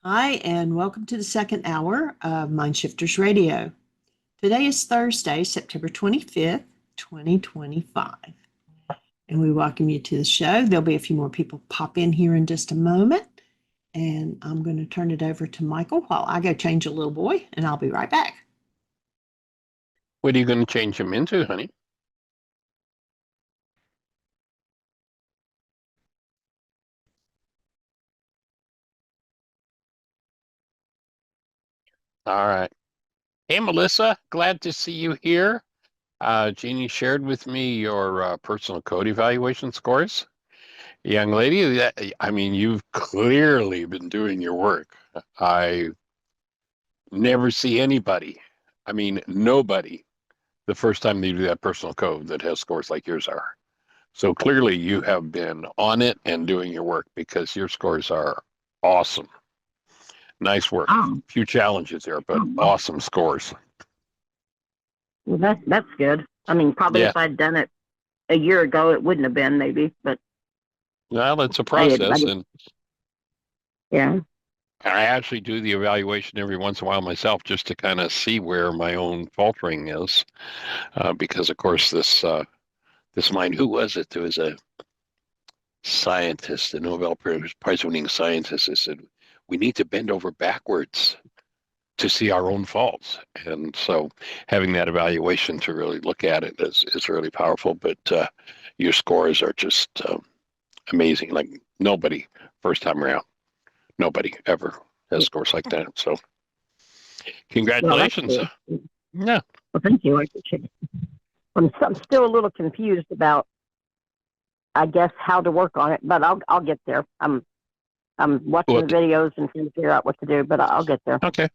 Hi, and welcome to the second hour of Mindshifters Radio. Today is Thursday, September 25th, 2025, and we welcome you to the show. There'll be a few more people pop in here in just a moment, and I'm going to turn it over to Michael while I go change a little boy, and I'll be right back. What are you going to change him into, honey? All right. Hey, Melissa, glad to see you here. Jeanie shared with me your personal code evaluation scores. Young lady, you've clearly been doing your work. I never see anybody, nobody, the first time they do that personal code that has scores like yours are. So clearly you have been on it and doing your work because your scores are awesome. Nice work. Oh, Few challenges there, but awesome scores. well, that's good. I mean, probably Yeah. if I'd done it a year ago, it wouldn't have been maybe, but Well, it's a I did. process, and Yeah. I actually do the evaluation every once in a while myself just to kind of see where my own faltering is, because of course this mind, who was it? There was a scientist, a Nobel Prize-winning scientist, that said we need to bend over backwards to see our own faults, and so having that evaluation to really look at it is really powerful. But your scores are just amazing. Like nobody first time around. Nobody ever has scores like that. So Well, that's congratulations. good. Yeah. Well, thank you. I appreciate it. I'm still a little confused about, I guess, how to work on it, but I'll get there. I'm watching Well, the videos and trying to figure out what to do, but I'll get there. okay.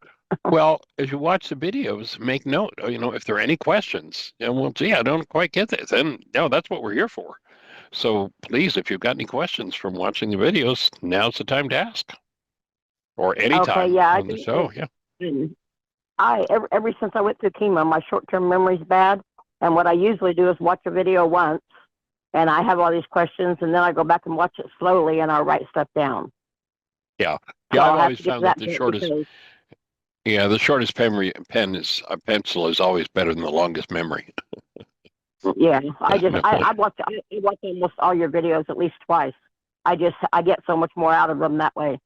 Well, as you watch the videos, make note. If there are any questions, well, gee, I don't quite get this. Then, no, that's what we're here for. So please, if you've got any questions from watching the videos, now's the time to ask, or Okay. anytime Yeah. I on the do. show. Yeah. Ever since I went through chemo, my short-term memory's bad, and what I usually do is watch a video once, and I have all these questions, and then I go back and watch it slowly, and I write stuff down. Yeah. So Yeah. I've I'll have always to get to found that that bit because the shortest memory pen is a pencil is always better than the longest memory. yeah, I just No. I watch almost all your videos at least twice. I get so much more out of them that way,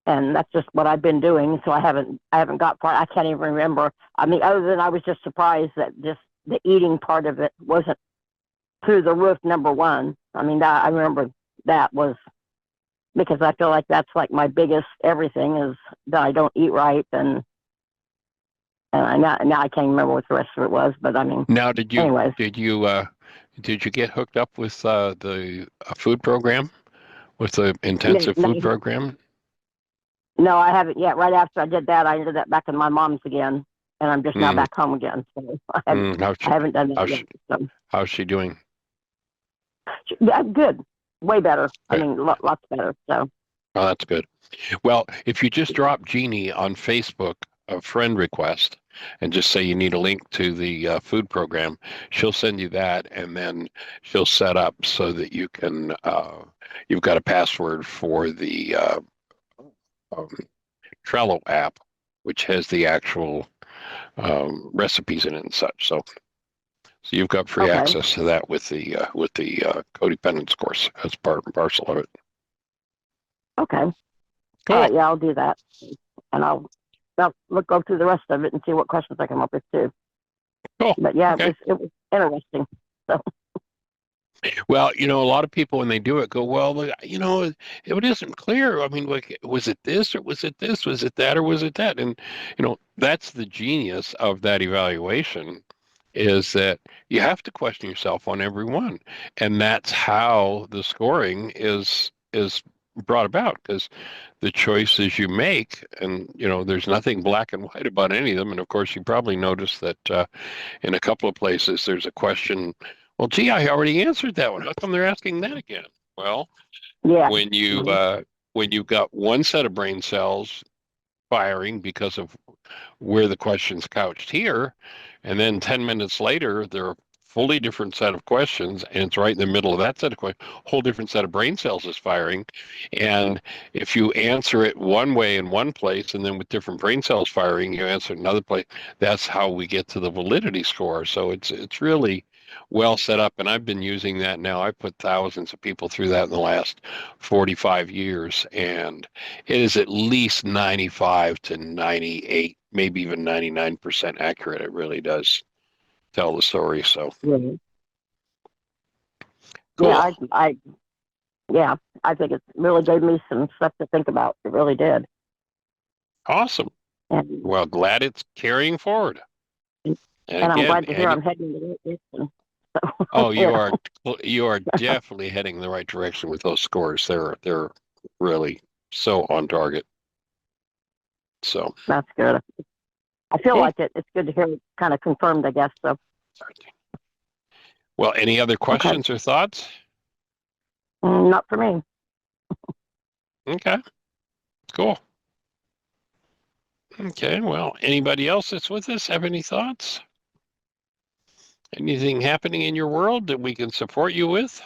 and that's just what I've been doing. So I haven't got far. I can't even remember. I mean, other than I was just surprised that just the eating part of it wasn't through the roof. Number one, I mean, I remember that was because I feel like that's like my biggest everything is that I don't eat right, and now I can't remember what the rest of it was. But I mean, Now, did you anyways. did you uh, did you get hooked up with the food program, with the No, intensive food no, program? no, I haven't yet. Right after I did that, I ended up back in my mom's again, and I'm just now Mm, back home again. So I haven't, how's I she, haven't done that how's yet. she, So how's she doing? yeah, good, way better. I Okay. mean, lots better. So Oh, that's good. Well, if you just drop Jeanie on Facebook a friend request and just say you need a link to the food program, she'll send you that, and then she'll set up so that you've got a password for the um, Trello app, which has the actual recipes in it and such. So you've got free okay, access to that with the codependence course as part and parcel of it. okay, all Cool. right, yeah, I'll do that, and I'll go through the rest of it and see what questions I come up with too. Cool. But yeah, Okay. it was interesting. So Well, a lot of people when they do it go, well, it isn't clear. I mean, like, was it this or was it this? Was it that or was it that? And that's the genius of that evaluation is that you have to question yourself on every one, and that's how the scoring is brought about because the choices you make, and there's nothing black and white about any of them. And of course, you probably noticed that in a couple of places there's a question. Well, gee, I already answered that one. How come they're asking that again? Well, yeah, when you mhm. when you've got one set of brain cells firing because of where the question's couched here, and then 10 minutes later there are fully different set of questions, and it's right in the middle of that set of questions, whole different set of brain cells is firing. And if you answer it one way in one place, and then with different brain cells firing, you answer it another place, that's how we get to the validity score. So it's really well set up, and I've been using that now. I put thousands of people through that in the last 45 years, and it is at least 95 to 98, maybe even 99% accurate. It really does tell the story. So Really? cool. Yeah, I think it really gave me some stuff to think about. It really did. Awesome. And Well, glad it's carrying forward. And I'm again, glad to hear I'm heading in the right direction. So, oh, you you are definitely heading in the right direction with those scores. They're really so on target. So that's good. I feel cool. like it's good to hear it kind of confirmed, I guess. So, well, any other questions or thoughts? not for me. Okay, cool. Okay, well, anybody else that's with us have any thoughts? Anything happening in your world that we can support you with?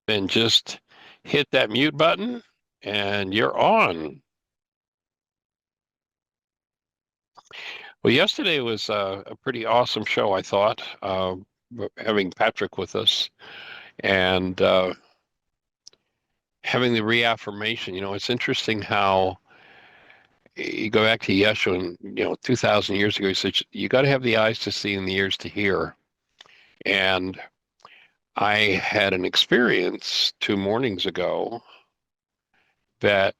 Then just hit that mute button and you're on. Well, yesterday was a pretty awesome show, I thought, having Patrick with us and having the reaffirmation. You know, it's interesting how you go back to Yeshua, and 2,000 years ago, he said, you got to have the eyes to see and the ears to hear. And I had an experience 2 mornings ago that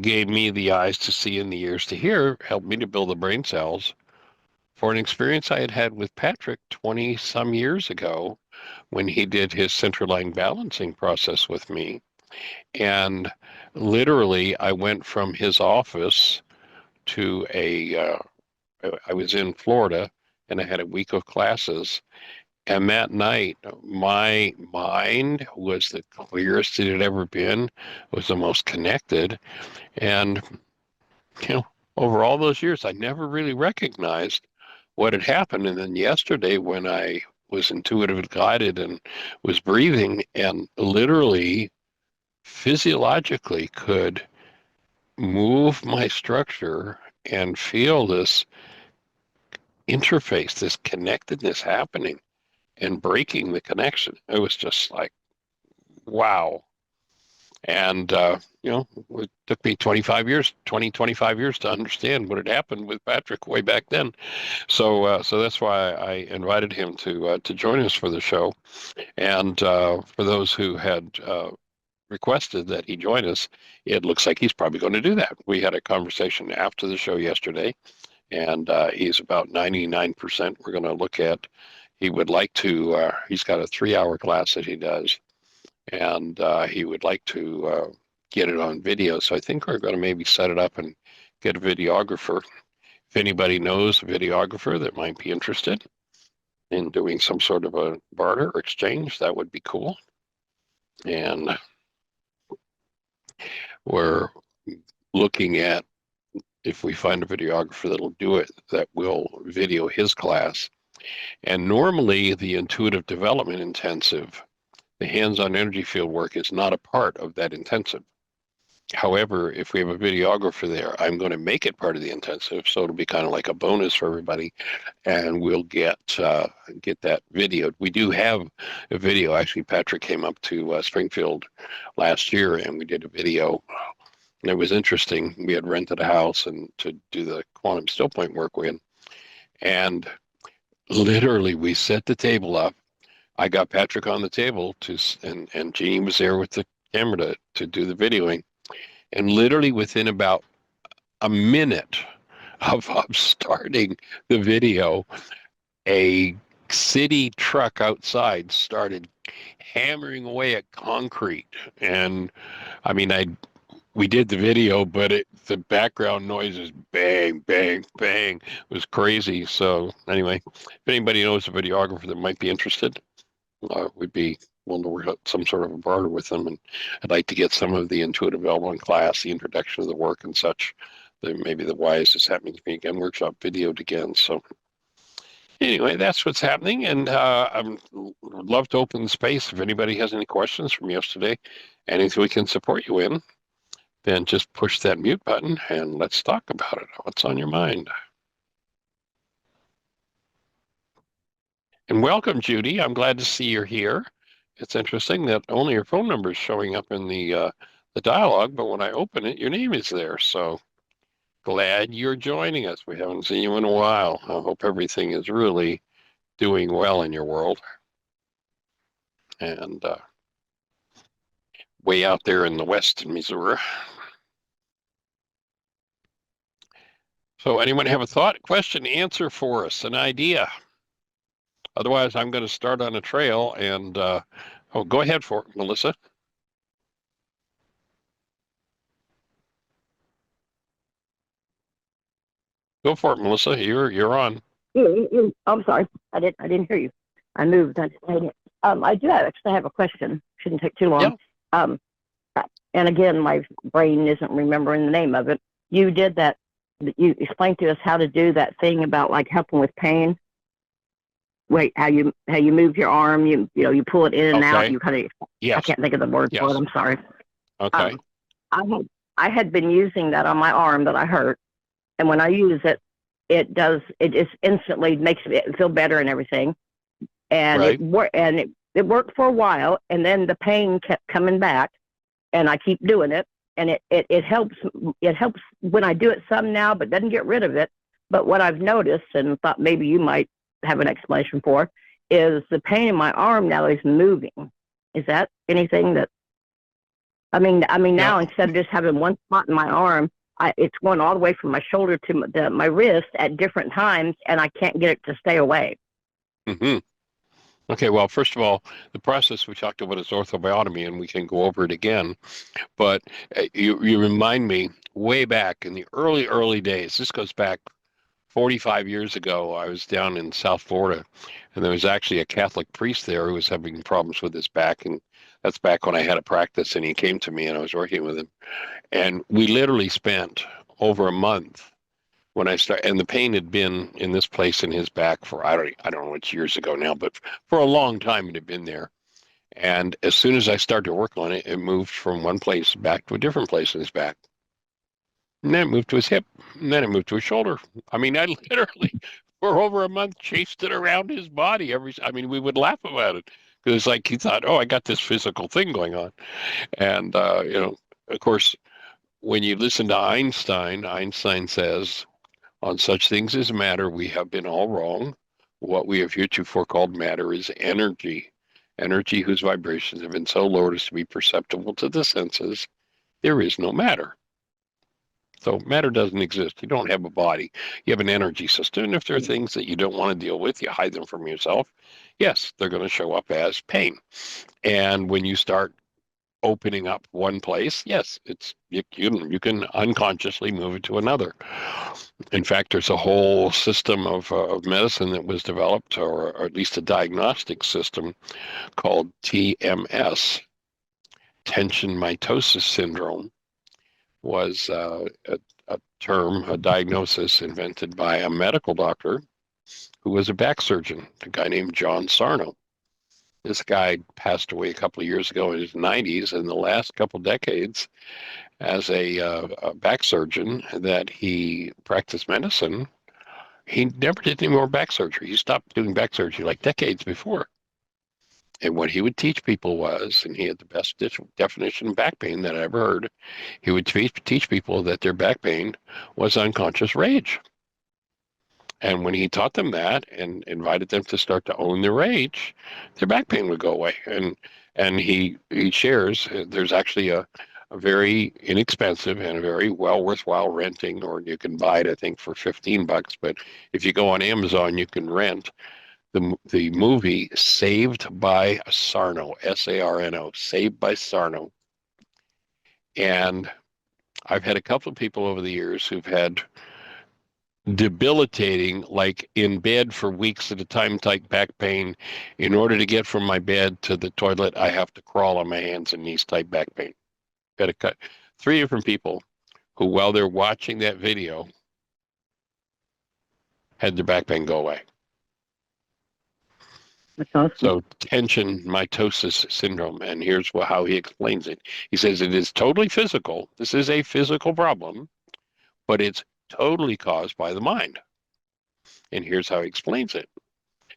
gave me the eyes to see and the ears to hear, helped me to build the brain cells for an experience I had had with Patrick 20 some years ago when he did his centerline balancing process with me. And literally, I went from his office to I was in Florida and I had a week of classes. And that night, my mind was the clearest it had ever been, was the most connected. And, over all those years, I never really recognized what had happened. And then yesterday, when I was intuitive guided and was breathing and literally physiologically could move my structure and feel this interface, this connectedness happening and breaking the connection. It was just like, wow. And, it took me 25 years to understand what had happened with Patrick way back then. So that's why I invited him to join us for the show. And for those who had requested that he join us, it looks like he's probably going to do that. We had a conversation after the show yesterday, and he's about 99%. We're going to look at, he would like to, he's got a 3-hour class that he does, and he would like to get it on video. So I think we're going to maybe set it up and get a videographer. If anybody knows a videographer that might be interested in doing some sort of a barter or exchange, that would be cool. And we're looking at, if we find a videographer that'll do it, that will video his class. And normally the intuitive development intensive, the hands-on energy field work, is not a part of that intensive. However, if we have a videographer there, I'm going to make it part of the intensive, so it'll be kind of like a bonus for everybody, and we'll get that videoed. We do have a video. Actually, Patrick came up to Springfield last year, and we did a video. And it was interesting. We had rented a house and to do the quantum still point work with, and literally we set the table up. I got Patrick on the table and Jeanie was there with the camera to do the videoing. And literally within about a minute of starting the video, a city truck outside started hammering away at concrete. And I mean, we did the video, but the background noises, bang, bang, bang, was crazy. So anyway, if anybody knows a videographer that might be interested, we'd be willing to work out some sort of a barter with them. And I'd like to get some of the intuitive development class, the introduction of the work and such, maybe the why is this happening to me again workshop videoed again. So anyway, that's what's happening, and I would love to open the space if anybody has any questions from yesterday, anything we can support you in. Then just push that mute button and let's talk about it. What's on your mind? And welcome, Judy. I'm glad to see you're here. It's interesting that only your phone number is showing up in the dialogue, but when I open it, your name is there. So glad you're joining us. We haven't seen you in a while. I hope everything is really doing well in your world. And way out there in the west in Missouri. So anyone have a thought, question, answer for us, an idea? Otherwise, I'm going to start on a trail and, go ahead for it, Melissa. Go for it, Melissa. You're on. I'm sorry. I didn't hear you. I moved. I do actually have a question. Shouldn't take too long. Yeah. And again, my brain isn't remembering the name of it. You did that. You explained to us how to do that thing about like helping with pain. Wait, how you move your arm? You pull it in and out. You kind of. Yes. I can't think of the word for it. I'm sorry. Okay. I had been using that on my arm that I hurt, and when I use it, it just instantly makes it feel better and everything. And right. it worked for a while, and then the pain kept coming back, and I keep doing it, and it helps when I do it some now, but doesn't get rid of it. But what I've noticed, and thought maybe you might have an explanation for, is the pain in my arm now is moving. Is that anything that? I mean, now instead of just having one spot in my arm, it's going all the way from my shoulder to my wrist at different times, and I can't get it to stay away. Mm-hmm. Okay, well, first of all, the process we talked about is Ortho-Bionomy, and we can go over it again. But you remind me way back in the early days, this goes back 45 years ago, I was down in South Florida, and there was actually a Catholic priest there who was having problems with his back, and that's back when I had a practice, and he came to me, and I was working with him. And we literally spent over a month when I started, and the pain had been in this place in his back for, I don't know, it's years ago now, but for a long time it had been there. And as soon as I started to work on it, it moved from one place back to a different place in his back. And then it moved to his hip, and then it moved to his shoulder. I mean, I literally, for over a month, chased it around his body. We would laugh about it because it's like he thought, oh, I got this physical thing going on. And, of course, when you listen to Einstein says, on such things as matter, we have been all wrong. What we have heretofore called matter is energy. Energy whose vibrations have been so lowered as to be perceptible to the senses. There is no matter. So matter doesn't exist. You don't have a body. You have an energy system. And if there are things that you don't want to deal with, you hide them from yourself. Yes, they're going to show up as pain. And when you start opening up one place, yes, you can unconsciously move it to another. In fact, there's a whole system of medicine that was developed, or at least a diagnostic system called TMS, Tension Myositis Syndrome, was a term, a diagnosis invented by a medical doctor who was a back surgeon, a guy named John Sarno. This guy passed away a couple of years ago in his 90s. In the last couple of decades, as a back surgeon that he practiced medicine, he never did any more back surgery. He stopped doing back surgery like decades before. And what he would teach people was, and he had the best definition of back pain that I ever heard, he would teach people that their back pain was unconscious rage. And when he taught them that and invited them to start to own their rage, their back pain would go away. And he shares there's actually a very inexpensive and a very well worthwhile renting, or you can buy it, I think, for $15. But if you go on Amazon, you can rent the movie Saved by Sarno, Sarno, Saved by Sarno. And I've had a couple of people over the years who've had debilitating, like in bed for weeks at a time type back pain. In order to get from my bed to the toilet, I have to crawl on my hands and knees type back pain. Got to cut 3 different people who, while they're watching that video, had their back pain go away. That's awesome. So tension myositis syndrome, and here's how he explains it. He says it is totally physical. This is a physical problem, but it's totally caused by the mind. And here's how he explains it.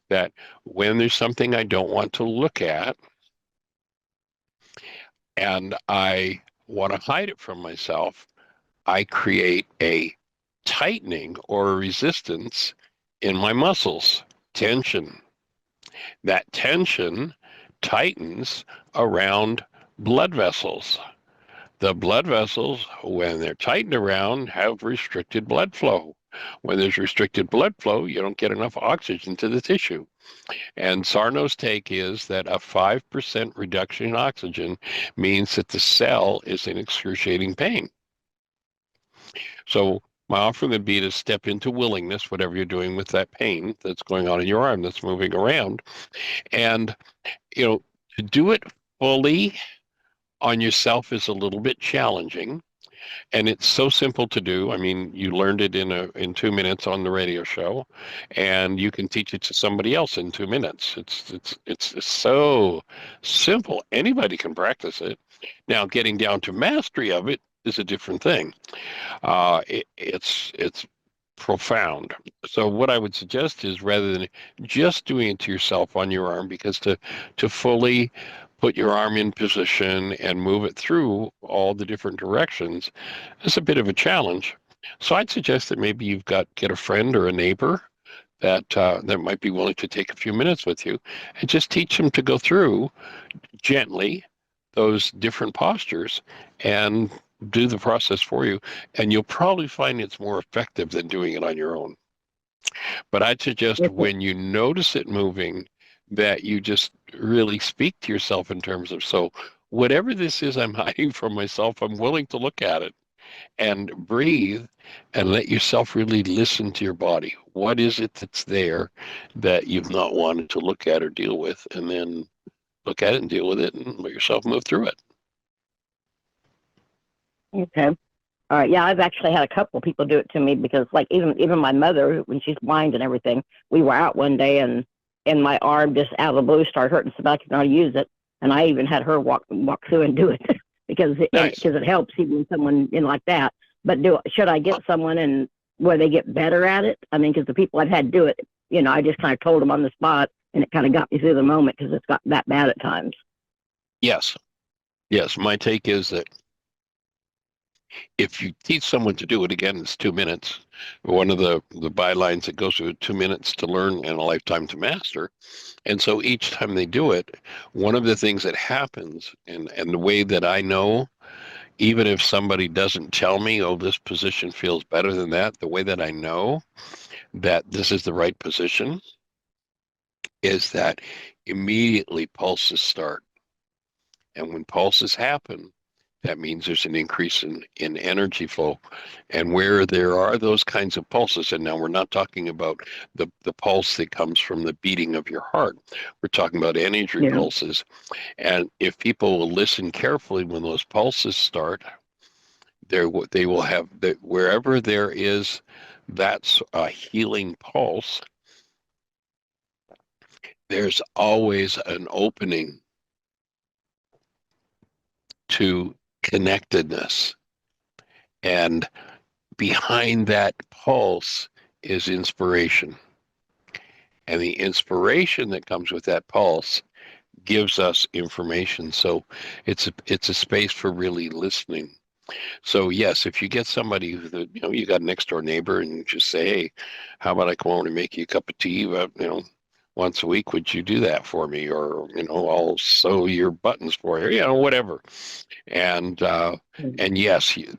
That when there's something I don't want to look at, and I want to hide it from myself, I create a tightening or a resistance in my muscles, tension. That tension tightens around blood vessels. The blood vessels, when they're tightened around, have restricted blood flow. When there's restricted blood flow, you don't get enough oxygen to the tissue. And Sarno's take is that a 5% reduction in oxygen means that the cell is in excruciating pain. So my offer would be to step into willingness, whatever you're doing with that pain that's going on in your arm that's moving around. And, to do it fully on yourself is a little bit challenging. And it's so simple to do. I mean, you learned it in 2 minutes on the radio show, and you can teach it to somebody else in 2 minutes. It's so simple. Anybody can practice it. Now, getting down to mastery of it is a different thing. It's profound. So what I would suggest is, rather than just doing it to yourself on your arm, because to fully put your arm in position and move it through all the different directions is a bit of a challenge. So I'd suggest that maybe get a friend or a neighbor that might be willing to take a few minutes with you and just teach them to go through gently those different postures and do the process for you. And you'll probably find it's more effective than doing it on your own. But I'd suggest when you notice it moving, that you just really speak to yourself in terms of, so whatever this is I'm hiding from myself, I'm willing to look at it and breathe and let yourself really listen to your body. What is it that's there that you've not wanted to look at or deal with? And then look at it and deal with it and let yourself move through it. Okay. All right. Yeah, I've actually had a couple of people do it to me, because like even my mother, when she's blind and everything, we were out one day and my arm just out of the blue started hurting so bad I could not use it. And I even had her walk through and do it because it helps even with someone like that. But should I get someone and where they get better at it? I mean, because the people I've had do it, I just kind of told them on the spot, and it kind of got me through the moment, because it's got that bad at times. Yes. My take is that if you teach someone to do it, again, it's 2 minutes. One of the bylines that goes through 2 minutes to learn and a lifetime to master. And so each time they do it, one of the things that happens, and the way that I know, even if somebody doesn't tell me, oh, this position feels better than that, the way that I know that this is the right position is that immediately pulses start. And when pulses happen, that means there's an increase in energy flow. And where there are those kinds of pulses, and now we're not talking about the pulse that comes from the beating of your heart. We're talking about energy pulses. And if people will listen carefully when those pulses start, they will have, wherever there is that's a healing pulse, there's always an opening to connectedness. And behind that pulse is inspiration. And the inspiration that comes with that pulse gives us information. So it's a space for really listening. So yes, if you get somebody who, you got a next door neighbor and you just say, hey, how about I come over and make you a cup of tea, once a week, would you do that for me? Or, I'll sew your buttons for you, whatever. And yes, you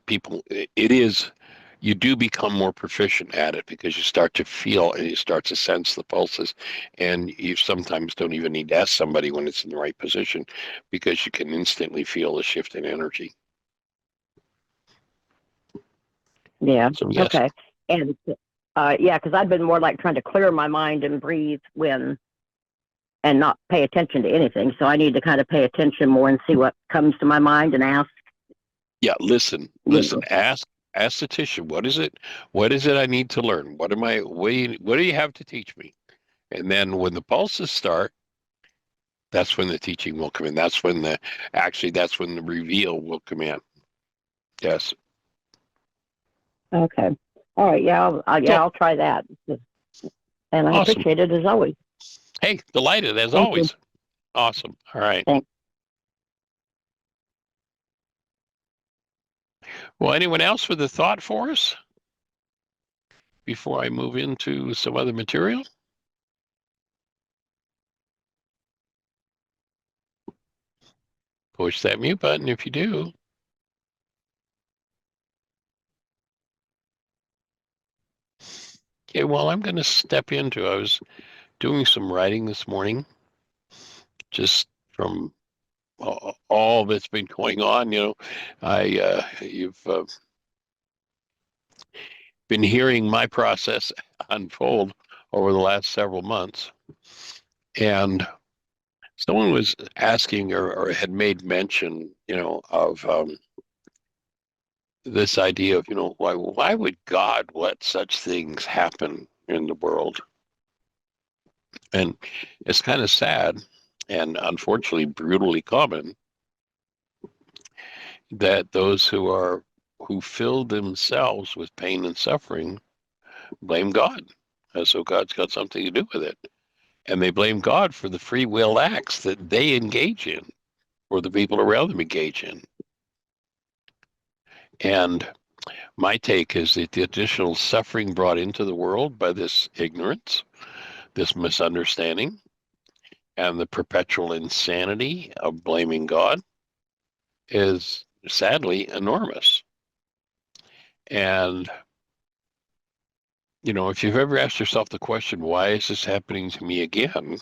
do become more proficient at it, because you start to feel and you start to sense the pulses, and you sometimes don't even need to ask somebody when it's in the right position, because you can instantly feel the shift in energy. Yeah. So, yes. Okay. And because I've been more like trying to clear my mind and breathe and not pay attention to anything. So I need to kind of pay attention more and see what comes to my mind and ask. Yeah, listen, Esthetician, what is it? What is it I need to learn? What do you have to teach me? And then when the pulses start, that's when the teaching will come in. That's when that's when the reveal will come in. Yes. Okay. All right. Yeah. I'll try that. And I Awesome. appreciate it as always. Hey, delighted as Thank always. you. Awesome. All right. Thanks. Well, anyone else with a thought for us before I move into some other material? Push that mute button if you do. Okay, well, I'm going to step into, I was doing some writing this morning, just from all that's been going on. You've been hearing my process unfold over the last several months. And someone was asking or had made mention, of this idea of, why would God let such things happen in the world? And it's kind of sad and unfortunately brutally common that those who fill themselves with pain and suffering blame God. As though God's got something to do with it. And they blame God for the free will acts that they engage in or the people around them engage in. And my take is that the additional suffering brought into the world by this ignorance, this misunderstanding, and the perpetual insanity of blaming God is sadly enormous. And, if you've ever asked yourself the question, why is this happening to me again?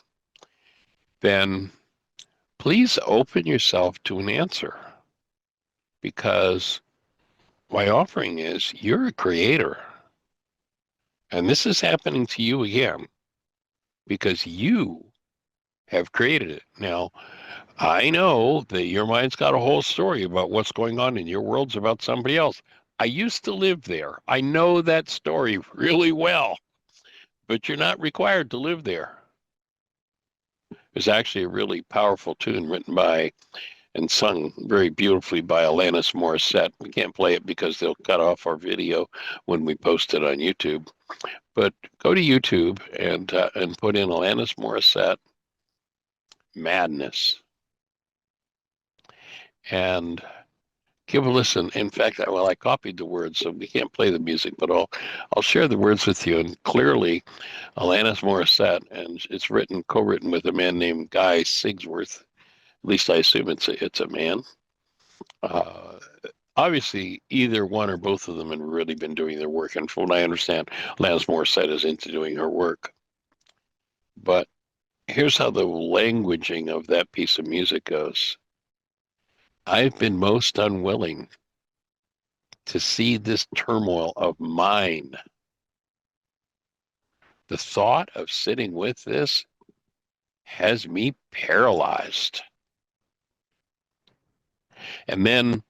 Then please open yourself to an answer. Because my offering is you're a creator. And this is happening to you again because you have created it. Now, I know that your mind's got a whole story about what's going on in your world's about somebody else. I used to live there. I know that story really well, but you're not required to live there. There's actually a really powerful tune written by and sung very beautifully by Alanis Morissette. We can't play it because they'll cut off our video when we post it on YouTube. But go to YouTube and put in Alanis Morissette Madness and give a listen. In fact, I copied the words, so we can't play the music, but I'll share the words with you. And clearly, Alanis Morissette, and it's co-written with a man named Guy Sigsworth. At least I assume it's a man. Obviously, either one or both of them have really been doing their work. And from what I understand, Alanis Morissette is into doing her work. But here's how the languaging of that piece of music goes. I've been most unwilling to see this turmoil of mine. The thought of sitting with this has me paralyzed. And then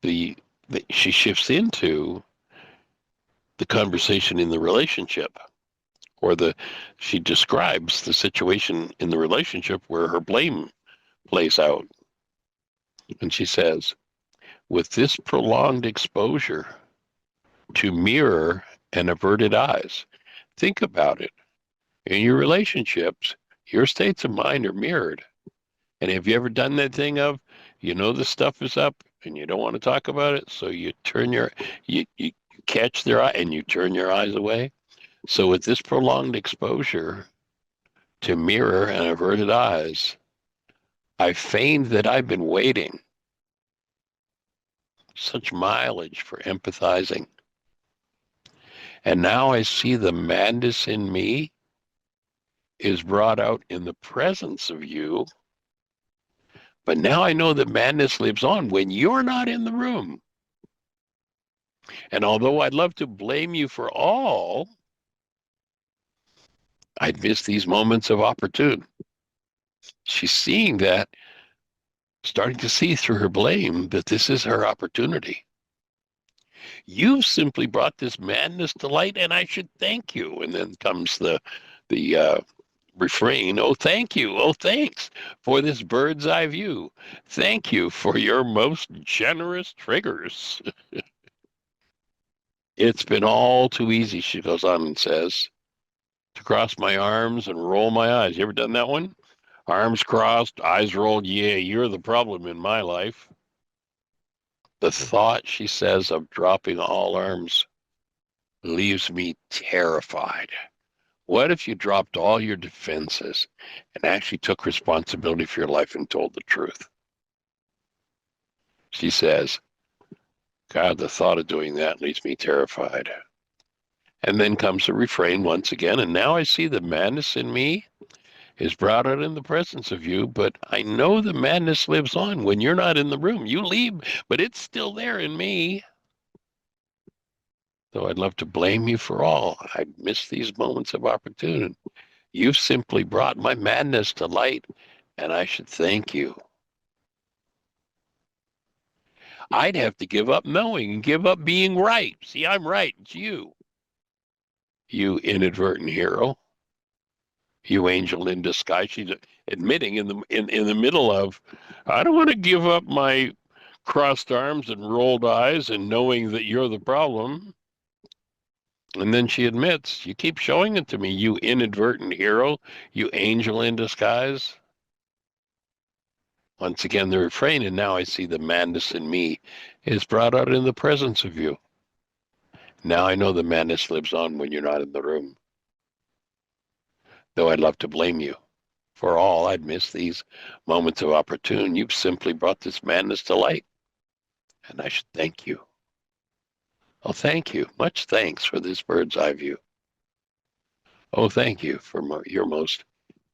she shifts into the conversation in the relationship, or she describes the situation in the relationship where her blame plays out. And she says, with this prolonged exposure to mirror and averted eyes, think about it. In your relationships, your states of mind are mirrored. And have you ever done that thing of, the stuff is up and you don't want to talk about it, so you catch their eye and you turn your eyes away? So with this prolonged exposure to mirror and averted eyes, I feigned that I've been waiting. Such mileage for empathizing. And now I see the madness in me is brought out in the presence of you. But now I know that madness lives on when you're not in the room. And although I'd love to blame you for all, I'd miss these moments of opportune. She's seeing that, starting to see through her blame that this is her opportunity. You've simply brought this madness to light, and I should thank you. And then comes the refrain, oh, thank you. Oh, thanks for this bird's eye view. Thank you for your most generous triggers. It's been all too easy, she goes on and says, to cross my arms and roll my eyes. You ever done that one? Arms crossed, eyes rolled. Yeah, you're the problem in my life. The thought, she says, of dropping all arms leaves me terrified. What if you dropped all your defenses and actually took responsibility for your life and told the truth? She says, God, the thought of doing that leaves me terrified. And then comes the refrain once again, and now I see the madness in me is brought out in the presence of you, but I know the madness lives on when you're not in the room. You leave, but it's still there in me. Though I'd love to blame you for all, I'd miss these moments of opportunity. You've simply brought my madness to light, and I should thank you. I'd have to give up knowing and give up being right. See, I'm right. It's you. You inadvertent hero. You angel in disguise. She's admitting in the middle of, I don't want to give up my crossed arms and rolled eyes and knowing that you're the problem. And then she admits, you keep showing it to me, you inadvertent hero, you angel in disguise. Once again, the refrain, and now I see the madness in me is brought out in the presence of you. Now I know the madness lives on when you're not in the room. Though I'd love to blame you for all, I'd miss these moments of opportunity. You've simply brought this madness to light, and I should thank you. Oh, thank you. Much thanks for this bird's eye view. Oh, thank you for your most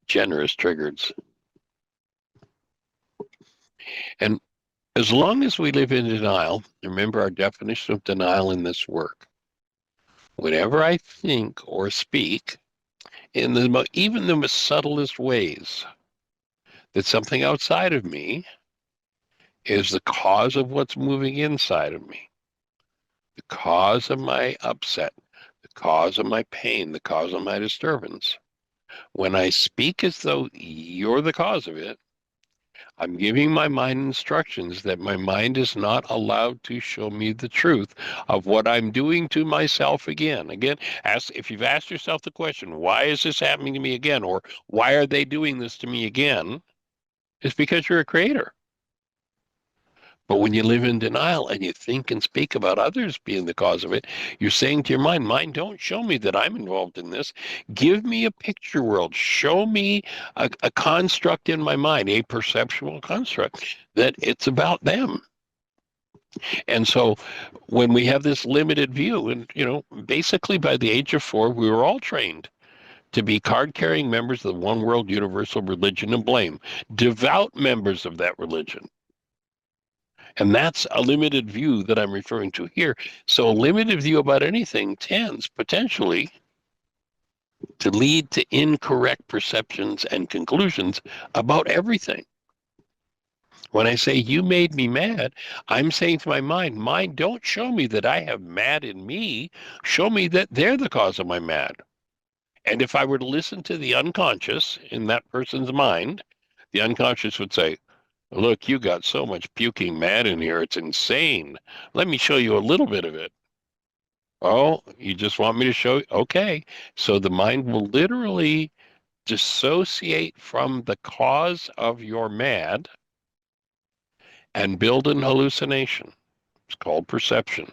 generous triggers. And as long as we live in denial, remember our definition of denial in this work. Whenever I think or speak, in even the most subtlest ways, that something outside of me is the cause of what's moving inside of me, the cause of my upset, the cause of my pain, the cause of my disturbance. When I speak as though you're the cause of it, I'm giving my mind instructions that my mind is not allowed to show me the truth of what I'm doing to myself again. Again, if you've asked yourself the question, why is this happening to me again? Or why are they doing this to me again? It's because you're a creator. But when you live in denial and you think and speak about others being the cause of it, you're saying to your mind, don't show me that I'm involved in this. Give me a picture world. Show me a construct in my mind, a perceptual construct, that it's about them. And so when we have this limited view, and, basically by the age of 4, we were all trained to be card-carrying members of the one world universal religion and blame, devout members of that religion. And that's a limited view that I'm referring to here. So a limited view about anything tends potentially to lead to incorrect perceptions and conclusions about everything. When I say you made me mad, I'm saying to my mind, don't show me that I have mad in me. Show me that they're the cause of my mad. And if I were to listen to the unconscious in that person's mind, the unconscious would say, look, you got so much puking mad in here. It's insane. Let me show you a little bit of it. Oh, you just want me to show you? Okay. So the mind will literally dissociate from the cause of your mad and build an hallucination. It's called perception.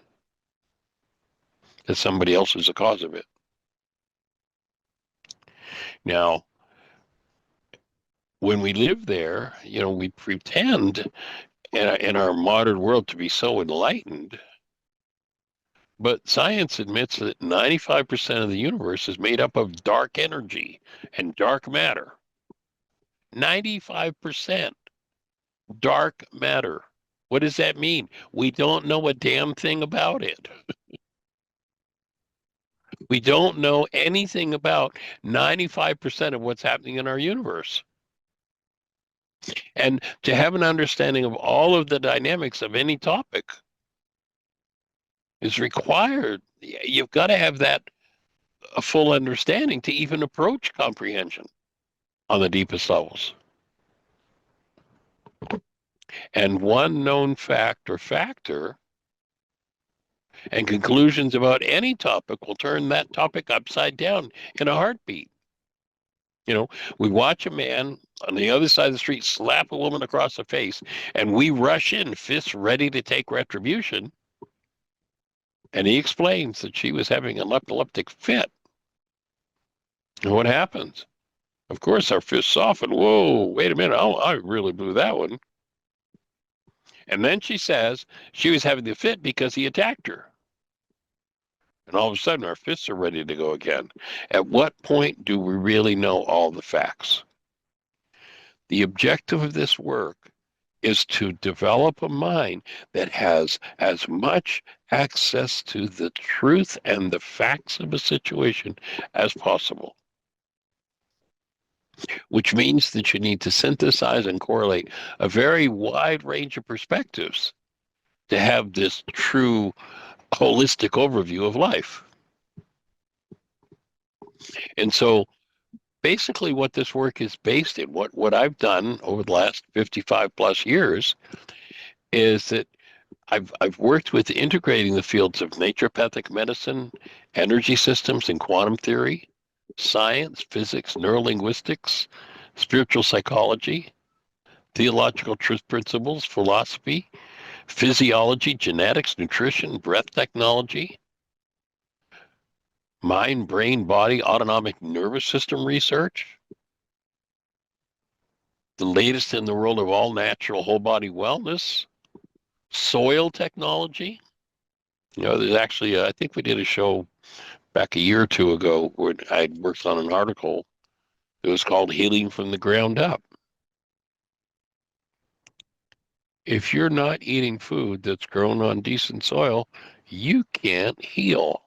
That somebody else is the cause of it. Now, when we live there, we pretend in our modern world to be so enlightened. But science admits that 95% of the universe is made up of dark energy and dark matter. 95% dark matter. What does that mean? We don't know a damn thing about it. We don't know anything about 95% of what's happening in our universe. And to have an understanding of all of the dynamics of any topic is required. You've got to have that a full understanding to even approach comprehension on the deepest levels. And one known fact or factor and conclusions about any topic will turn that topic upside down in a heartbeat. You know, we watch a man on the other side of the street slap a woman across the face, and we rush in, fists ready to take retribution. And he explains that she was having an epileptic fit. And what happens? Of course, our fists soften. Whoa, wait a minute. Oh, I really blew that one. And then she says she was having the fit because he attacked her. And all of a sudden, our fists are ready to go again. At what point do we really know all the facts? The objective of this work is to develop a mind that has as much access to the truth and the facts of a situation as possible, which means that you need to synthesize and correlate a very wide range of perspectives to have this true holistic overview of life. And so basically what this work is based in, what I've done over the last 55 plus years, is that I've worked with integrating the fields of naturopathic medicine, energy systems and quantum theory, science, physics, neurolinguistics, spiritual psychology, theological truth principles, philosophy, physiology, genetics, nutrition, breath technology, mind, brain, body, autonomic nervous system research, the latest in the world of all natural whole body wellness, soil technology. You know, there's actually, I think we did a show back a year or two ago where I worked on an article. It was called Healing from the Ground Up. If you're not eating food that's grown on decent soil, you can't heal.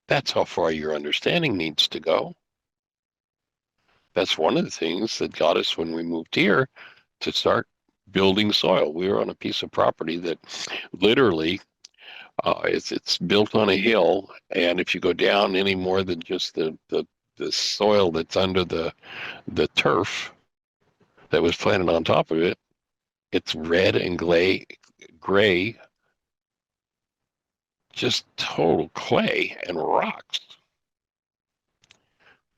That's how far your understanding needs to go. That's one of the things that got us when we moved here to start building soil. We were on a piece of property that literally it's built on a hill, and if you go down any more than just the soil that's under the turf that was planted on top of it, it's red and gray, just total clay and rocks.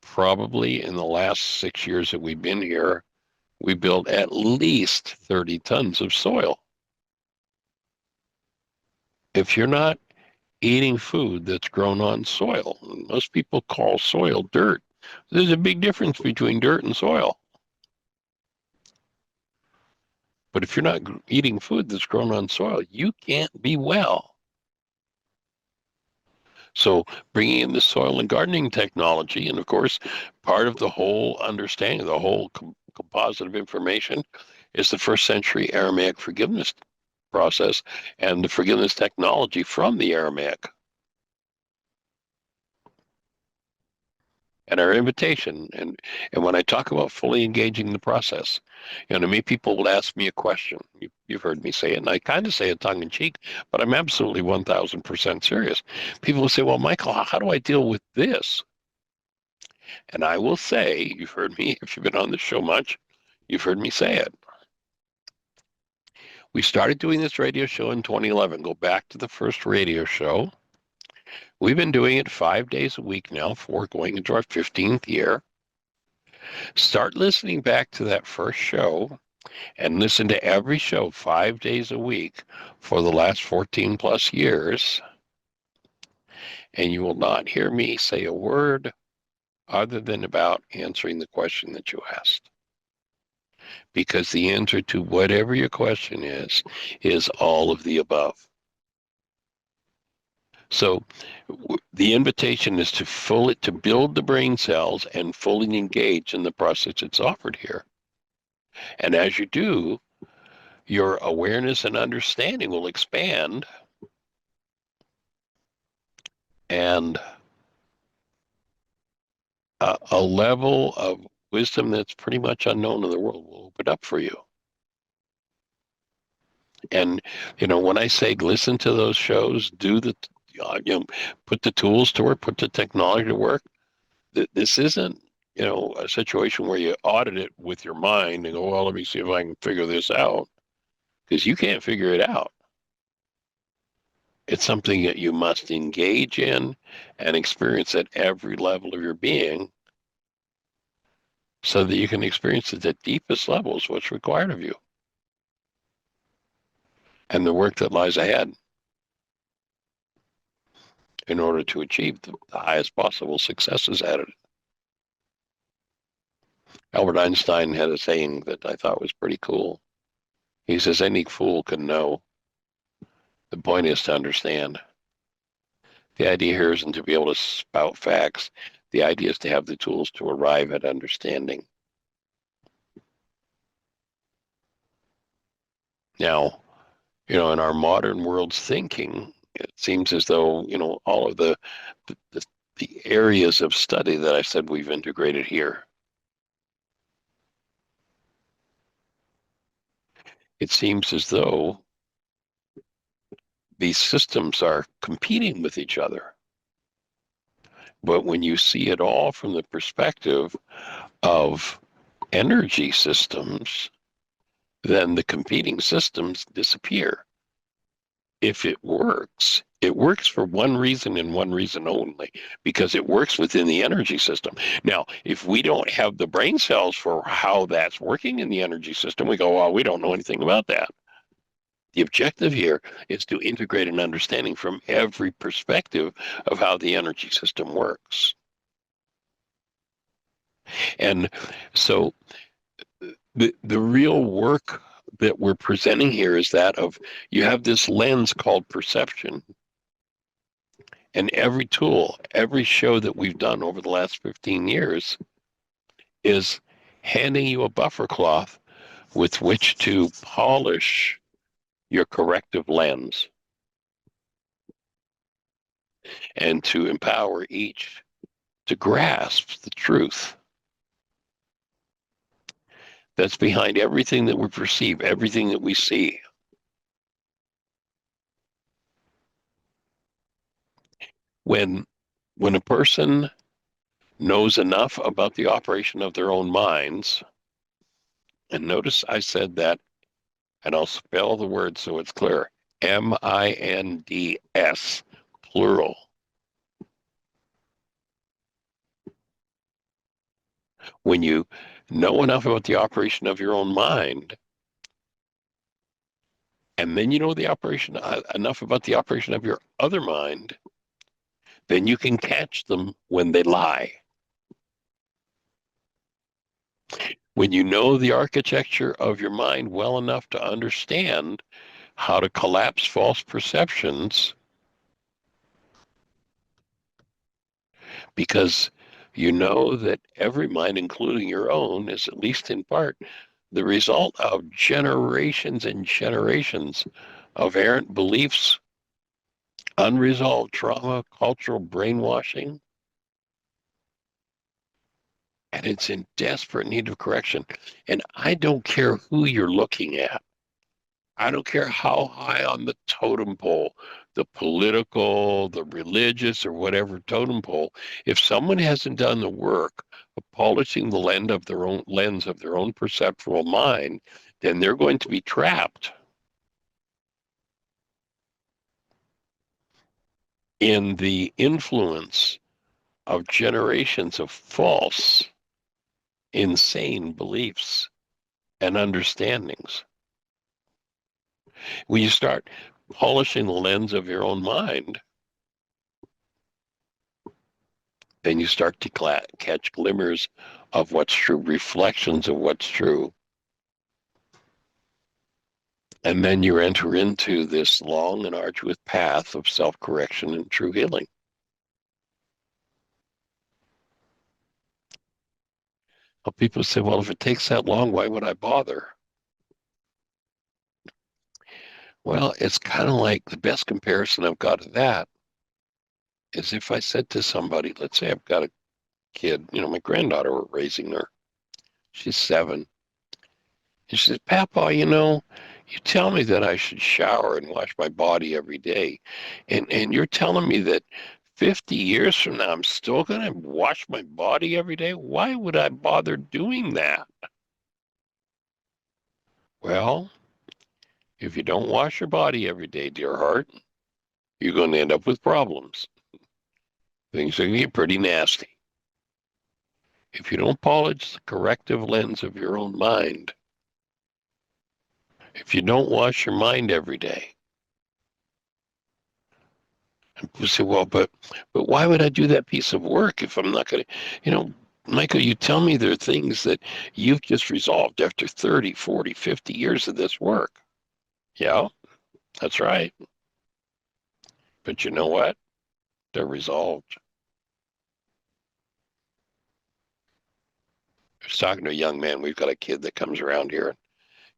Probably in the last 6 years that we've been here, we built at least 30 tons of soil. If you're not eating food that's grown on soil, most people call soil dirt. There's a big difference between dirt and soil. But if you're not eating food that's grown on soil, you can't be well. So bringing in the soil and gardening technology, and of course, part of the whole understanding, the whole composite of information is the first century Aramaic forgiveness process and the forgiveness technology from the Aramaic. And our invitation, and when I talk about fully engaging the process, you know, to me, people will ask me a question. You've heard me say it, and I kind of say it tongue in cheek, but I'm absolutely 1,000% serious. People will say, well, Michael, how do I deal with this? And I will say, you've heard me, if you've been on the show much, you've heard me say it. We started doing this radio show in 2011. Go back to the first radio show. We've been doing it 5 days a week now for going into our 15th year. Start listening back to that first show and listen to every show 5 days a week for the last 14 plus years. And you will not hear me say a word other than about answering the question that you asked. Because the answer to whatever your question is all of the above. So the invitation is to build the brain cells and fully engage in the process that's offered here. And as you do, your awareness and understanding will expand, and a level of wisdom that's pretty much unknown in the world will open up for you. And, when I say listen to those shows, put the tools to work, put the technology to work, this isn't, a situation where you audit it with your mind and go, well, let me see if I can figure this out, because you can't figure it out. It's something that you must engage in and experience at every level of your being so that you can experience at the deepest levels what's required of you and the work that lies ahead in order to achieve the highest possible successes at it. Albert Einstein had a saying that I thought was pretty cool. He says, any fool can know. The point is to understand. The idea here isn't to be able to spout facts. The idea is to have the tools to arrive at understanding. Now, in our modern world's thinking, it seems as though, all of the areas of study that I said we've integrated here, it seems as though these systems are competing with each other. But when you see it all from the perspective of energy systems, then the competing systems disappear. If it works for one reason and one reason only, because it works within the energy system. Now, if we don't have the brain cells for how that's working in the energy system, we go, well, we don't know anything about that. The objective here is to integrate an understanding from every perspective of how the energy system works. And so the real work that we're presenting here is that of, you have this lens called perception. And every tool, every show that we've done over the last 15 years is handing you a buffer cloth with which to polish your corrective lens and to empower each to grasp the truth that's behind everything that we perceive, everything that we see. When a person knows enough about the operation of their own minds, and notice I said that, and I'll spell the word so it's clear, MINDS, plural. When you know enough about the operation of your own mind, and then you know the operation enough about the operation of your other mind, then you can catch them when they lie. When you know the architecture of your mind well enough to understand how to collapse false perceptions, because you know that every mind, including your own, is at least in part the result of generations and generations of errant beliefs, unresolved trauma, cultural brainwashing, and it's in desperate need of correction. And I don't care who you're looking at. I don't care how high on the totem pole, the political, the religious, or whatever totem pole, if someone hasn't done the work of polishing the lens of their own perceptual mind, then they're going to be trapped in the influence of generations of false, insane beliefs and understandings. When you start polishing the lens of your own mind, then you start to catch glimmers of what's true, reflections of what's true. And then you enter into this long and arduous path of self-correction and true healing. Well, people say, well, if it takes that long, why would I bother? Well, it's kind of like the best comparison I've got of that is if I said to somebody, let's say I've got a kid, my granddaughter, we're raising her. She's 7. And she says, Papa, you tell me that I should shower and wash my body every day. And you're telling me that 50 years from now, I'm still going to wash my body every day? Why would I bother doing that? Well, if you don't wash your body every day, dear heart, you're going to end up with problems. Things are going to get pretty nasty. If you don't polish the corrective lens of your own mind, if you don't wash your mind every day, and people say, well, but why would I do that piece of work if I'm not going to, Michael, you tell me there are things that you've just resolved after 30, 40, 50 years of this work. Yeah, that's right. But you know what? They're resolved. I was talking to a young man. We've got a kid that comes around here.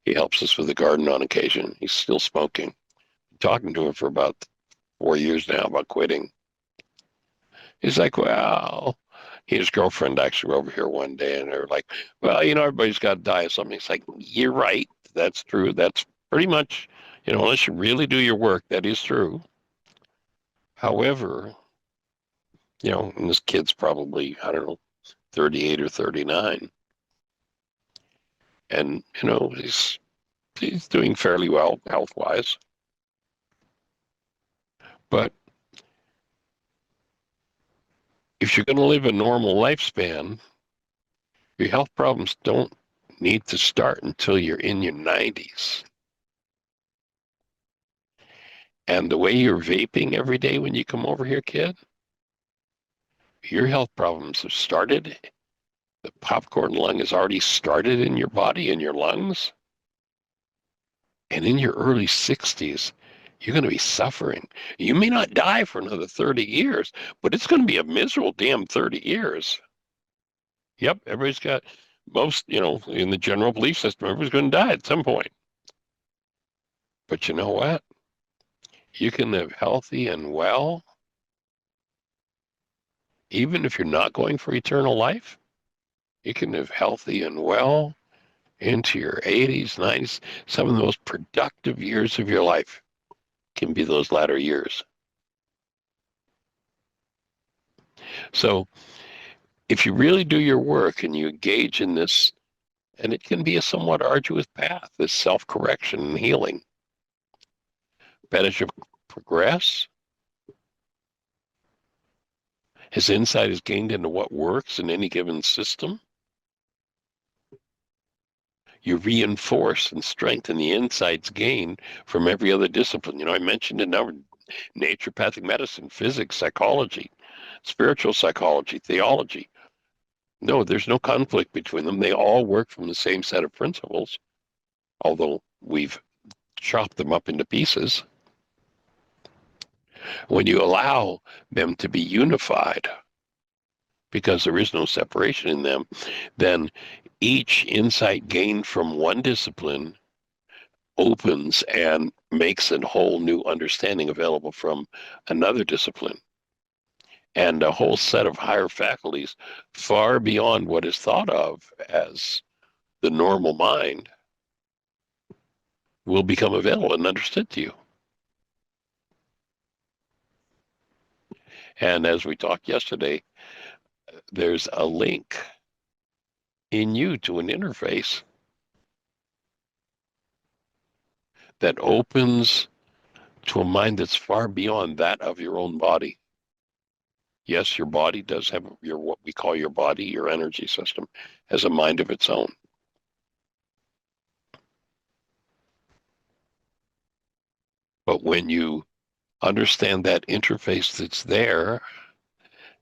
He helps us with the garden on occasion. He's still smoking. I'm talking to him for about 4 years now about quitting. He's like, well, he and his girlfriend actually were over here one day, and they're like, well, everybody's got to die of something. It's like, you're right. That's true. That's pretty much, unless you really do your work, that is true. However, and this kid's probably, I don't know, 38 or 39. And, he's doing fairly well health-wise. But if you're going to live a normal lifespan, your health problems don't need to start until you're in your 90s. And the way you're vaping every day when you come over here, kid, your health problems have started. The popcorn lung has already started in your body, in your lungs. And in your early 60s, you're going to be suffering. You may not die for another 30 years, but it's going to be a miserable damn 30 years. Yep, everybody's got in the general belief system, everybody's going to die at some point. But you know what? You can live healthy and well, even if you're not going for eternal life. You can live healthy and well into your 80s, 90s. Some of the most productive years of your life can be those latter years. So if you really do your work and you engage in this, and it can be a somewhat arduous path, this self-correction and healing. But as you progress, as insight is gained into what works in any given system, you reinforce and strengthen the insights gained from every other discipline. I mentioned a number: naturopathic medicine, physics, psychology, spiritual psychology, theology. No, there's no conflict between them. They all work from the same set of principles, although we've chopped them up into pieces. When you allow them to be unified, because there is no separation in them, then each insight gained from one discipline opens and makes a whole new understanding available from another discipline, and a whole set of higher faculties far beyond what is thought of as the normal mind will become available and understood to you. And as we talked yesterday, there's a link in you to an interface that opens to a mind that's far beyond that of your own body. Yes, your body does have what we call your body, your energy system, has a mind of its own. But when you understand that interface that's there,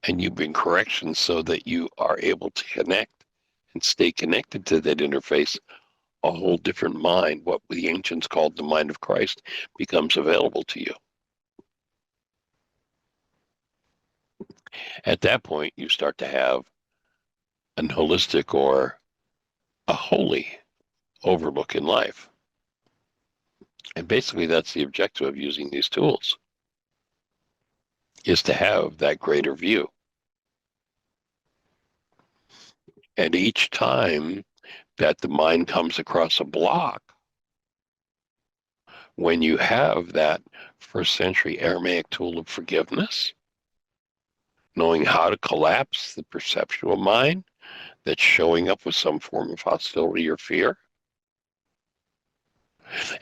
and you bring corrections so that you are able to connect and stay connected to that interface, a whole different mind, what the ancients called the mind of Christ, becomes available to you. At that point, you start to have an holistic or a holy overlook in life. And basically, that's the objective of using these tools, is to have that greater view. And each time that the mind comes across a block when you have that first century Aramaic tool of forgiveness, knowing how to collapse the perceptual mind that's showing up with some form of hostility or fear.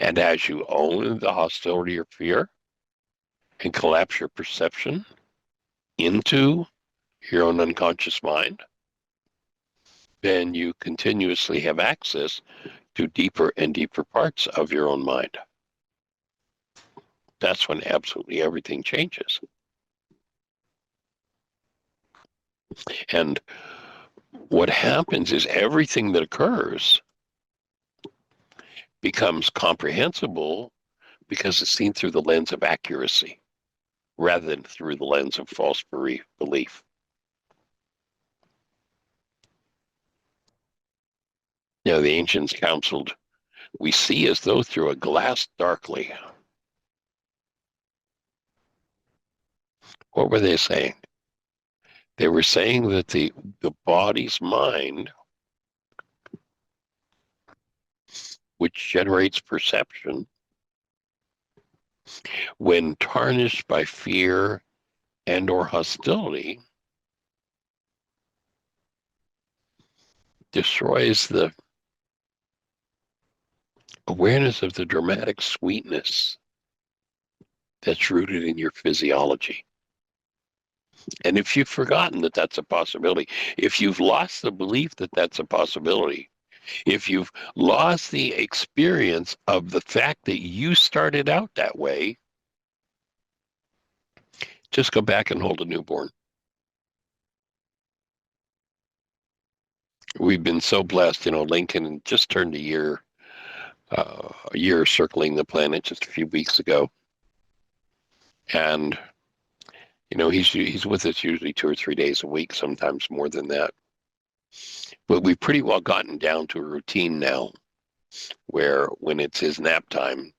And as you own the hostility or fear and collapse your perception into your own unconscious mind, then you continuously have access to deeper and deeper parts of your own mind. That's when absolutely everything changes. And what happens is everything that occurs becomes comprehensible because it's seen through the lens of accuracy rather than through the lens of false belief. You know, the ancients counseled, we see as though through a glass darkly. What were they saying? They were saying that the body's mind, which generates perception, when tarnished by fear and or hostility, destroys the awareness of the dramatic sweetness that's rooted in your physiology. And if you've forgotten that that's a possibility, if you've lost the belief that that's a possibility, if you've lost the experience of the fact that you started out that way, just go back and hold a newborn. We've been so blessed, you know, Lincoln just turned a year circling the planet just a few weeks ago. And, you know, he's with us usually 2 or 3 days a week, sometimes more than that. But we've pretty well gotten down to a routine now where when it's his nap time,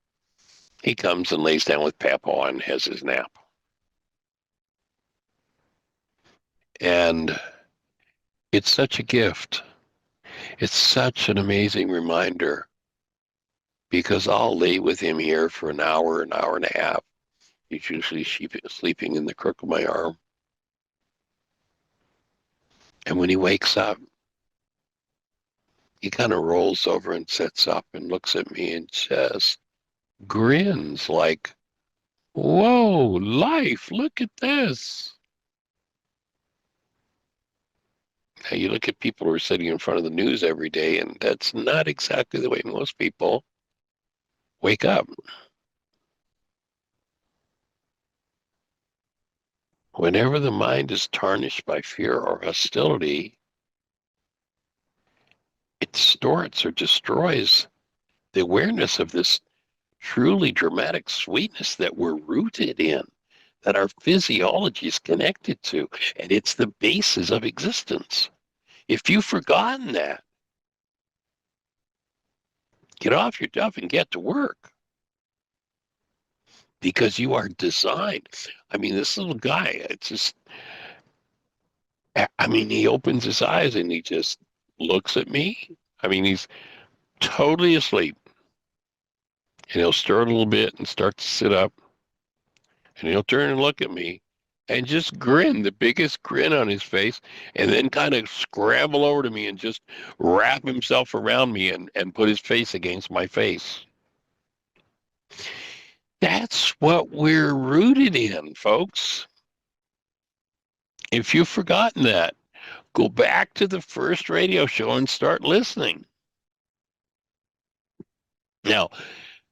he comes and lays down with Papa and has his nap. And it's such a gift. It's such an amazing reminder because I'll lay with him here for an hour and a half. He's usually sleeping in the crook of my arm. And when he wakes up, he kind of rolls over and sits up and looks at me and just grins like, whoa, life, look at this. Now you look at people who are sitting in front of the news every day, and that's not exactly the way most people wake up. Whenever the mind is tarnished by fear or hostility, it distorts or destroys the awareness of this truly dramatic sweetness that we're rooted in, that our physiology is connected to, and it's the basis of existence. If you've forgotten that, get off your duff and get to work. Because you are designed. I mean, this little guy, it's just, I mean, he opens his eyes and he just looks at me. I mean, he's totally asleep. And he'll stir a little bit and start to sit up. And he'll turn and look at me and just grin, the biggest grin on his face, and then kind of scramble over to me and just wrap himself around me and put his face against my face. That's what we're rooted in, folks. If you've forgotten that, go back to the first radio show and start listening. Now,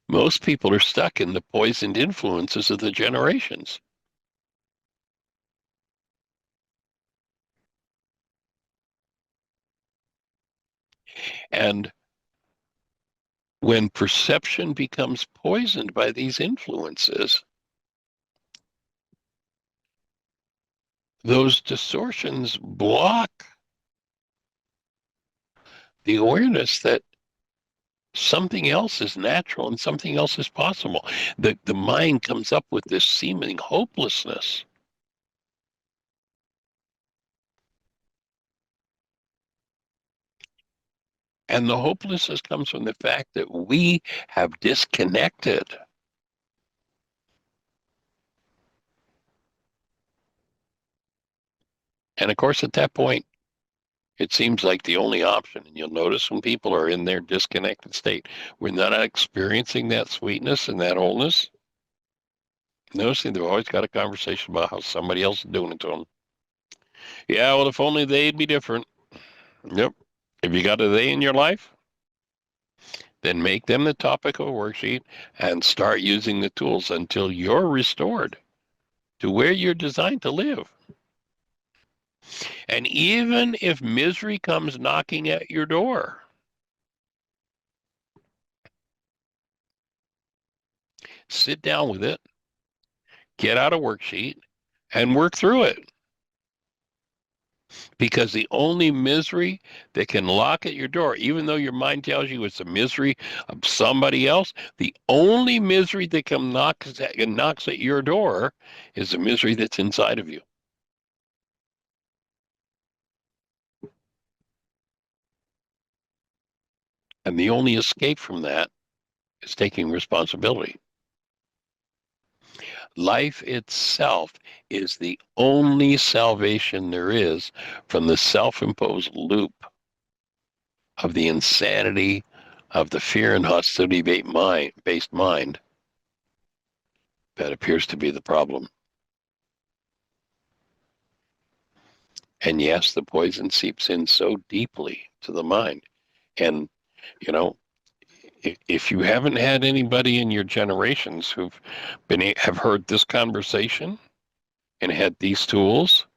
most people are stuck in the poisoned influences of the generations. And when perception becomes poisoned by these influences, those distortions block the awareness that something else is natural and something else is possible. The mind comes up with this seeming hopelessness. And the hopelessness comes from the fact that we have disconnected. And of course, at that point, it seems like the only option. And you'll notice when people are in their disconnected state, when they're not experiencing that sweetness and that wholeness, noticing they've always got a conversation about how somebody else is doing it to them. Yeah, well, if only they'd be different. Yep. If you got a they in your life, then make them the topic of a worksheet and start using the tools until you're restored to where you're designed to live. And even if misery comes knocking at your door, sit down with it, get out a worksheet, and work through it. Because the only misery that can lock at your door, even though your mind tells you it's a misery of somebody else, the only misery that knocks at your door is the misery that's inside of you. And the only escape from that is taking responsibility. Life itself is the only salvation there is from the self-imposed loop of the insanity of the fear and hostility-based mind that appears to be the problem. And yes, the poison seeps in so deeply to the mind. And, you know, if you haven't had anybody in your generations have heard this conversation and had these tools,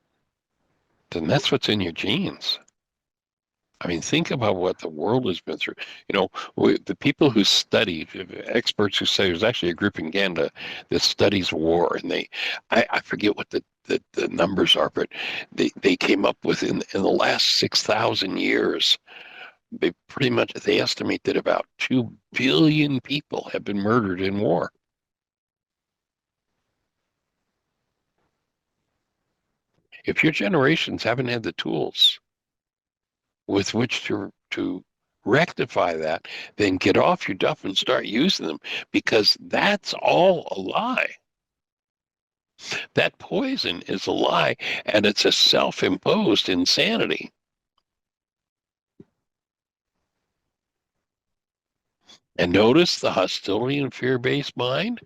then that's what's in your genes. I mean, think about what the world has been through. The people who study, experts who say, there's actually a group in Canada that studies war, and I forget what the numbers are, but they came up with in the last 6,000 years, they estimate that about 2 billion people have been murdered in war. If your generations haven't had the tools with which to rectify that, then get off your duff and start using them, because that's all a lie. That poison is a lie, and it's a self-imposed insanity. And notice the hostility and fear-based mind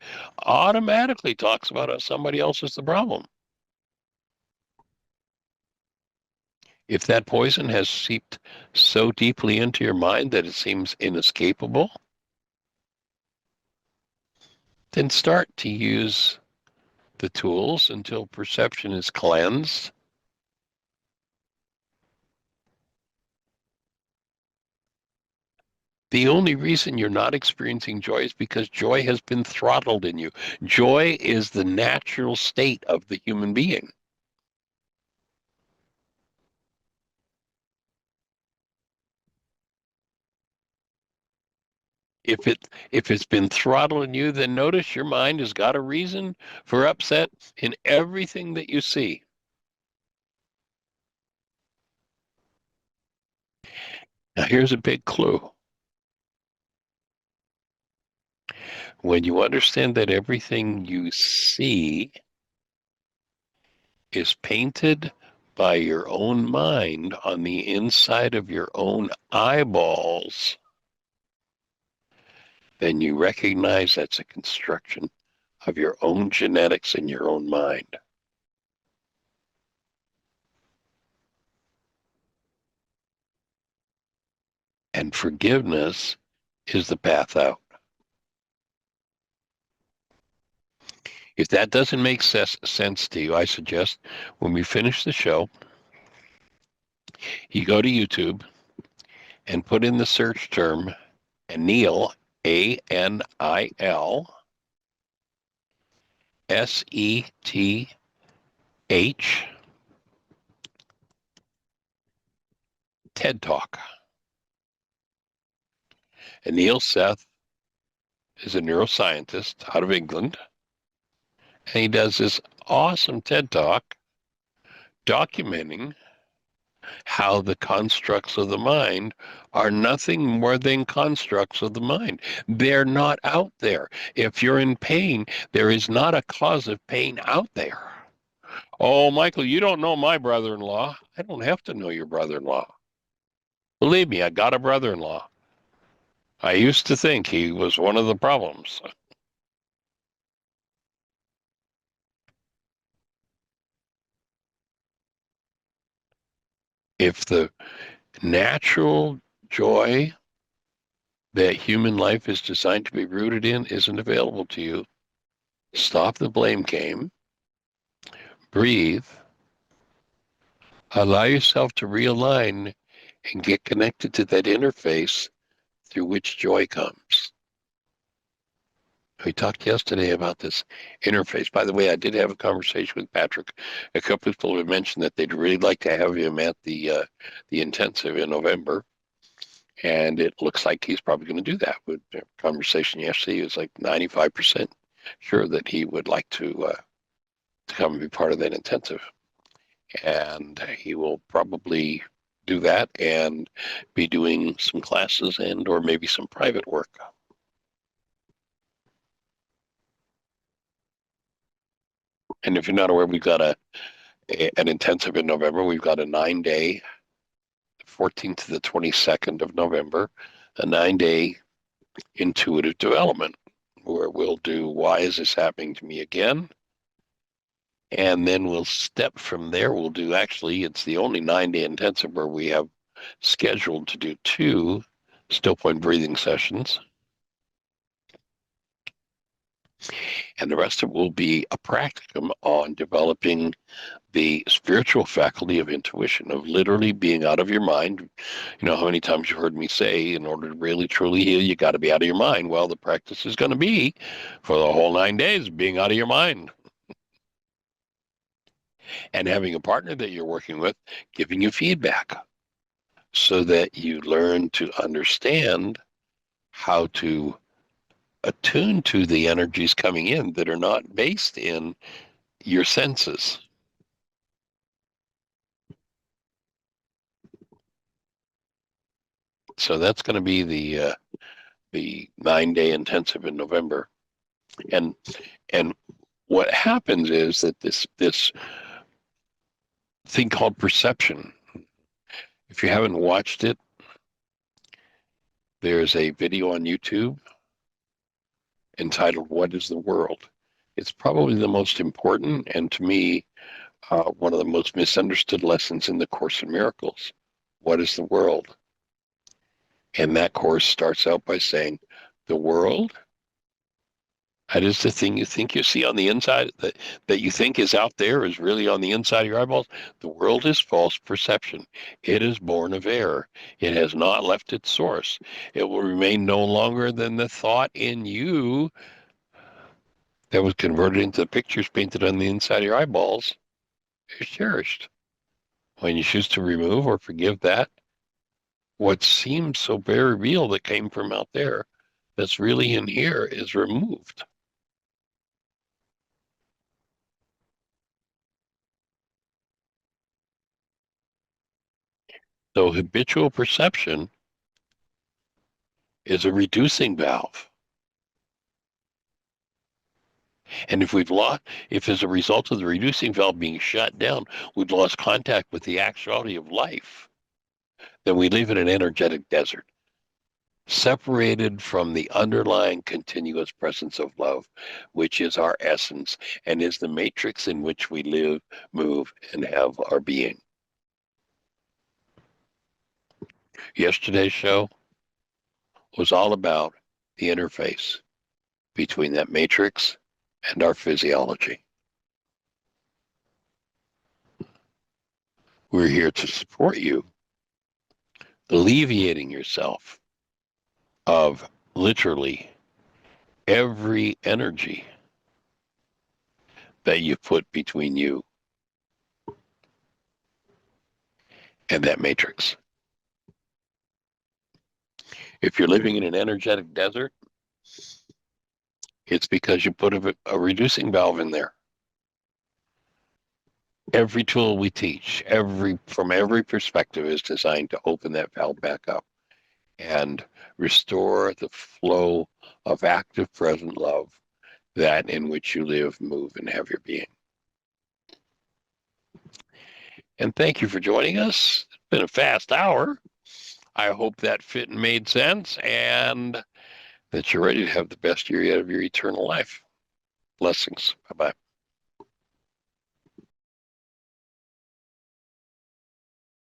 automatically talks about how somebody else is the problem. If that poison has seeped so deeply into your mind that it seems inescapable, then start to use the tools until perception is cleansed. The only reason you're not experiencing joy is because joy has been throttled in you. Joy is the natural state of the human being. If it's been throttled in you, then notice your mind has got a reason for upset in everything that you see. Now here's a big clue. When you understand that everything you see is painted by your own mind on the inside of your own eyeballs, then you recognize that's a construction of your own genetics in your own mind. And forgiveness is the path out. If that doesn't make sense to you, I suggest when we finish the show, you go to YouTube and put in the search term Anil, Anil, SETH, TED Talk. Anil Seth is a neuroscientist out of England, and he does this awesome TED Talk documenting how the constructs of the mind are nothing more than constructs of the mind. They're not out there. If you're in pain, there is not a cause of pain out there. Oh, Michael, you don't know my brother-in-law. I don't have to know your brother-in-law. Believe me, I got a brother-in-law. I used to think he was one of the problems. If the natural joy that human life is designed to be rooted in isn't available to you, stop the blame game, breathe, allow yourself to realign and get connected to that interface through which joy comes. We talked yesterday about this interface. By the way, I did have a conversation with Patrick. A couple of people have mentioned that they'd really like to have him at the intensive in November. And it looks like he's probably going to do that. With a conversation yesterday, he was like 95% sure that he would like to come and be part of that intensive. And he will probably do that and be doing some classes and or maybe some private work. And if you're not aware, we've got an intensive in November. We've got a 9-day, 14th to the 22nd of November, a 9-day intuitive development where we'll do why is this happening to me again? And then we'll step from there. We'll do, actually, it's the only 9-day intensive where we have scheduled to do 2 still point breathing sessions. And the rest of it will be a practicum on developing the spiritual faculty of intuition, of literally being out of your mind. You know how many times you've heard me say, in order to really truly heal, you got to be out of your mind. Well, the practice is going to be for the whole 9 days, being out of your mind. And having a partner that you're working with, giving you feedback so that you learn to understand how to attune to the energies coming in that are not based in your senses. So that's going to be the 9-day intensive in November. And what happens is that this thing called perception, if you haven't watched it, there's a video on YouTube entitled What is the World? It's probably the most important, and to me, one of the most misunderstood lessons in the Course in Miracles. What is the world? And that course starts out by saying, the world, that is the thing you think you see on the inside, that you think is out there, is really on the inside of your eyeballs. The world is false perception. It is born of error. It has not left its source. It will remain no longer than the thought in you that was converted into the pictures painted on the inside of your eyeballs is cherished. When you choose to remove or forgive that, what seems so very real that came from out there, that's really in here, is removed. So habitual perception is a reducing valve. And if as a result of the reducing valve being shut down, we've lost contact with the actuality of life, then we live in an energetic desert, separated from the underlying continuous presence of love, which is our essence and is the matrix in which we live, move, and have our being. Yesterday's show was all about the interface between that matrix and our physiology. We're here to support you, alleviating yourself of literally every energy that you put between you and that matrix. If you're living in an energetic desert, it's because you put a reducing valve in there. every tool we teach, from every perspective, is designed to open that valve back up and restore the flow of active present love, that in which you live, move, and have your being. And thank you for joining us. It's been a fast hour. I hope that fit and made sense, and that you're ready to have the best year yet of your eternal life. Blessings. Bye-bye.